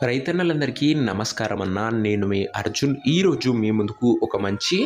రైతన్నలందరికీ నమస్కారం అన్న. నేను మీ అర్జున్. ఈరోజు మీ ముందుకు ఒక మంచి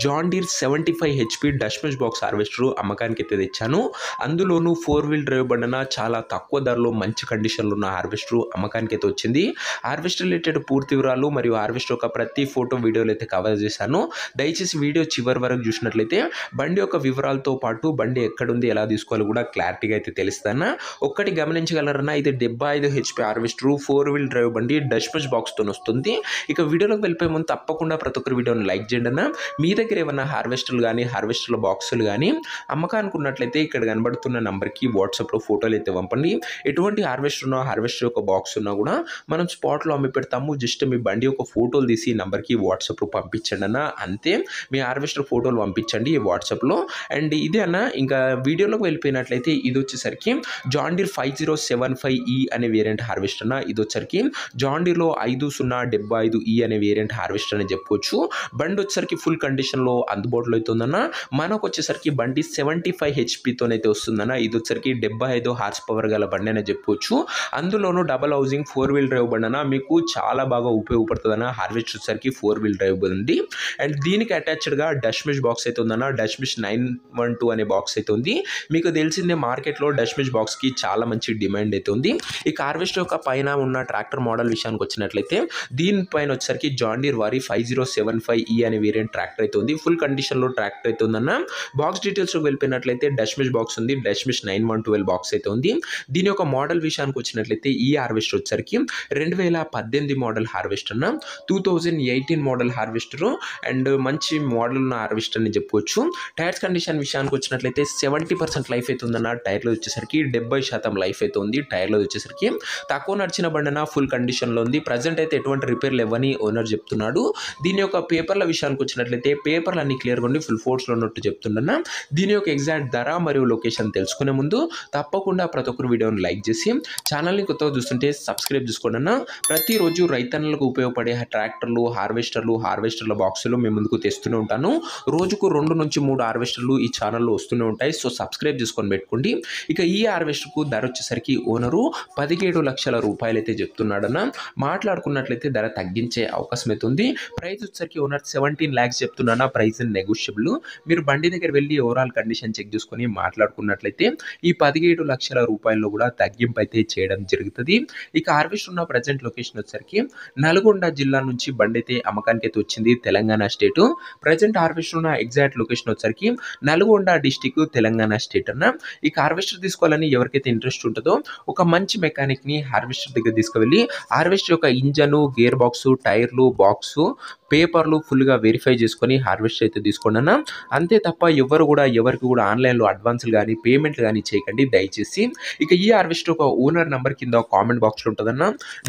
John Deere 75 HP Dashmesh box harvester అమ్మకానికైతే తెచ్చాను. అందులోనూ 4 వీల్ డ్రైవ్ బండిన చాలా తక్కువ ధరలో మంచి కండిషన్‌లో ఉన్న హార్వెస్టర్ అమ్మకానికైతే వచ్చింది. హార్వెస్టర్ రిలేటెడ్ పూర్తి వివరాలు మరియు హార్వెస్టర్ యొక్క ప్రతి ఫోటో వీడియోలో అయితే కవర్ చేశాను. దయచేసి వీడియో చివరి వరకు చూసినట్లయితే బండి యొక్క వివరాలతో పాటు బండి ఎక్కడుంది, ఎలా తీసుకోవాలో కూడా క్లారిటీగా అయితే తెలుస్తదన్న. ఒక్కటి గమనించగలరన్నా, ఇది 75 హెచ్‌పి హార్వెస్టర్ 4 వీల్ డ్రైవ్ బండి డష్‌మెష్ బాక్స్‌తో వస్తుంది. ఇక వీడియోలోకి వెళ్ళిపోయే ముందు తప్పకుండా ప్రతి ఒక్కరు వీడియోని లైక్ చేయండి అన్న. మీ దగ్గర ఏమన్నా హార్వెస్టర్లు కానీ హార్వెస్టర్ల బాక్సులు కానీ అమ్మకానికి ఉన్నట్లయితే ఇక్కడ కనబడుతున్న నంబర్కి వాట్సాప్లో ఫోటోలు అయితే పంపండి. ఎటువంటి హార్వెస్టర్ ఉన్నా, హార్వెస్టర్ యొక్క బాక్స్ ఉన్నా కూడా మనం స్పాట్లో అమ్మి పెడతాము. జస్ట్ మీ బండి యొక్క ఫోటోలు తీసి నంబర్కి వాట్సాప్లో పంపించండి అన్న. అంతే, మీ హార్వెస్టర్ ఫోటోలు పంపించండి వాట్సాప్లో. అండ్ ఇదే అన్న, ఇంకా వీడియోలోకి వెళ్ళిపోయినట్లయితే ఇది వచ్చేసరికి జాన్ డీర్ 5075E అనే వేరియంట్ హార్వెస్టర్ అన్న. ఇది వచ్చరికి జాన్ డీర్లో 5075E అనే వేరియంట్ హార్వెస్టర్ అని చెప్పుకోవచ్చు. బండి వచ్చేసరికి ఫుల్ కండిషన్లో అందుబాటులో అయితే ఉందన్న. మనకు వచ్చేసరికి బండి 75 హెచ్‌పితోనైతే వస్తుందన్న. ఇది వచ్చరికి 75 హార్స్ పవర్ గల బండి అని చెప్పుకోవచ్చు. అందులోనూ డబల్ హౌసింగ్ 4 వీల్ డ్రైవ్ బండి అన్న. మీకు చాలా బాగా ఉపయోగపడుతుందన్న. హార్వెస్టర్ వచ్చరికి 4 వీల్ డ్రైవ్ బండి. అండ్ దీనికి అటాచ్డ్గా డష్‌మెష్ బాక్స్ అయితే ఉందన్న. డష్‌మెష్ 912 అనే బాక్స్ అయితే ఉంది. మీకు తెలిసిందే, మార్కెట్లో డష్‌మెష్ బాక్స్కి చాలా మంచి డిమాండ్ అయితే ఉంది. ఈ హార్వెస్టర్ యొక్క పైన ఉన్న ట్రాక్టర్ మోడల్ విషయానికి వచ్చినట్లయితే దీనిపైన వచ్చేసరికి జాన్ డీర్ వారి 5075E అనే వేరియంట్ ట్రాక్టర్ అయితే ఉంది. ఫుల్ కండిషన్లో ట్రాక్టర్ అయితే ఉందన్న. బాక్స్ డీటెయిల్స్లోకి వెళ్ళిపోయినట్లయితే డష్‌మెష్ బాక్స్ ఉంది, డష్‌మెష్ 912 బాక్స్ అయితే ఉంది. దీని యొక్క మోడల్ విషయానికి వచ్చినట్లయితే ఈ హార్వెస్టర్ వచ్చేసరికి 2018 మోడల్ హార్వెస్టర్ అన్న. 2018 మోడల్ హార్వెస్టర్ అండ్ మంచి మోడల్ ఉన్న హార్వెస్టర్ అని చెప్పుకోవచ్చు. టైర్స్ కండిషన్ విషయానికి వచ్చినట్లయితే 70% లైఫ్ అయితే ఉందన్న. టైర్లో వచ్చేసరికి 70% లైఫ్ అయితే ఉంది. టైర్లో వచ్చేసరికి తక్కువ నడిచిన బండిన ఫుల్ కండిషన్లో ఉంది. ప్రజెంట్ అయితే ఎటువంటి రిపేర్లు ఇవ్వని ఓనర్ చెప్తున్నాడు. దీని యొక్క పేపర్ల విషయానికి వచ్చినట్లయితే పేపర్లు అన్ని క్లియర్గా ఉండి ఫుల్ ఫోర్స్లో ఉన్నట్టు చెప్తుండన్న. దీని యొక్క ఎగ్జాక్ట్ ధర మరియు లొకేషన్ తెలుసుకునే ముందు తప్పకుండా ప్రతి ఒక్కరు వీడియోని లైక్ చేసి ఛానల్ని కొత్తగా చూస్తుంటే సబ్స్క్రైబ్ చేసుకోండి అన్న. ప్రతిరోజు రైతన్నలకు ఉపయోగపడే ట్రాక్టర్లు, హార్వెస్టర్ల బాక్సులు మేము ముందుకు తెస్తూనే ఉంటాను. రోజుకు 2 నుంచి 3 హార్వెస్టర్లు ఈ ఛానల్లో వస్తూనే ఉంటాయి. సో సబ్స్క్రైబ్ చేసుకొని పెట్టుకోండి. ఇక ఈ హార్వెస్టర్కు ధర వచ్చేసరికి ఓనరు 17 లక్షల రూపాయలు అయితే చెప్తున్నాడన్న. మాట్లాడుకున్నట్లయితే ధర తగ్గించే అవకాశం అయితే ఉంది. ప్రైస్ వచ్చేసరికి ఓనర్ 17 lakhs చెప్తున్నా. Price negotiable. మీరు బండి దగ్గర వెళ్ళి ఓవరాల్ కండిషన్ చెక్ చేసుకొని మాట్లాడుకున్నట్లయితే ఈ 17 లక్షల రూపాయల్లో కూడా తగ్గింపు అయితే చేయడం జరుగుతుంది. ఇక హార్వెస్టర్ ఉన్న ప్రజెంట్ లొకేషన్ వచ్చేసరికి నల్గొండ జిల్లా నుంచి బండి అయితే అమ్మకానికి అయితే వచ్చింది, తెలంగాణ స్టేట్. ప్రజెంట్ హార్వెస్టర్ ఉన్న ఎగ్జాక్ట్ లొకేషన్ వచ్చేసరికి నల్గొండ డిస్టిక్, తెలంగాణ స్టేట్ అన్న. ఇక హార్వెస్టర్ తీసుకోవాలని ఎవరికైతే ఇంట్రెస్ట్ ఉంటుందో ఒక మంచి మెకానిక్ని హార్వెస్టర్ దగ్గర తీసుకువెళ్ళి హార్వెస్టర్ యొక్క ఇంజను, గేర్ బాక్సు, టైర్లు, బాక్సు, పేపర్లు ఫుల్గా వెరిఫై చేసుకొని హార్వెస్టర్ అయితే తీసుకోండి అన్న. అంతే తప్ప ఎవరికి కూడా ఆన్లైన్లో అడ్వాన్స్లు కానీ పేమెంట్లు కానీ చేయకండి దయచేసి. ఇక ఈ హార్వెస్టర్ ఒక ఓనర్ నెంబర్ కింద కామెంట్ బాక్స్లో ఉంటుందన్న.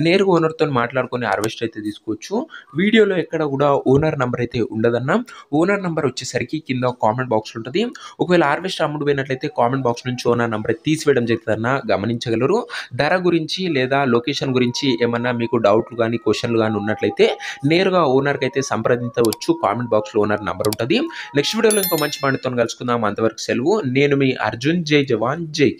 నేరుగా ఓనర్తో మాట్లాడుకొని హార్వెస్టర్ అయితే తీసుకోవచ్చు. వీడియోలో ఎక్కడ కూడా ఓనర్ నెంబర్ అయితే ఉండదన్న. ఓనర్ నెంబర్ వచ్చేసరికి కింద కామెంట్ బాక్స్లో ఉంటుంది. ఒకవేళ హార్వెస్టర్ అమ్ముడు పోయినట్లయితే కామెంట్ బాక్స్ నుంచి ఓనర్ నెంబర్ తీసివేయడం జరుగుతుందన్న. గమనించగలరు. ధర గురించి లేదా లొకేషన్ గురించి ఏమన్నా మీకు డౌట్లు కానీ క్వశ్చన్లు కానీ ఉన్నట్లయితే నేరుగా ఓనర్కి అయితే సంప్రదించవచ్చు. కామెంట్ బాక్స్లో ఓనర్ నెంబర్ ఉంటుంది. నెక్స్ట్ వీడియోలో ఇంకో మంచి బండితో కలుసుకుందాం. అంతవరకు సెలవు. నేను మీ అర్జున్. జై జవాన్, జై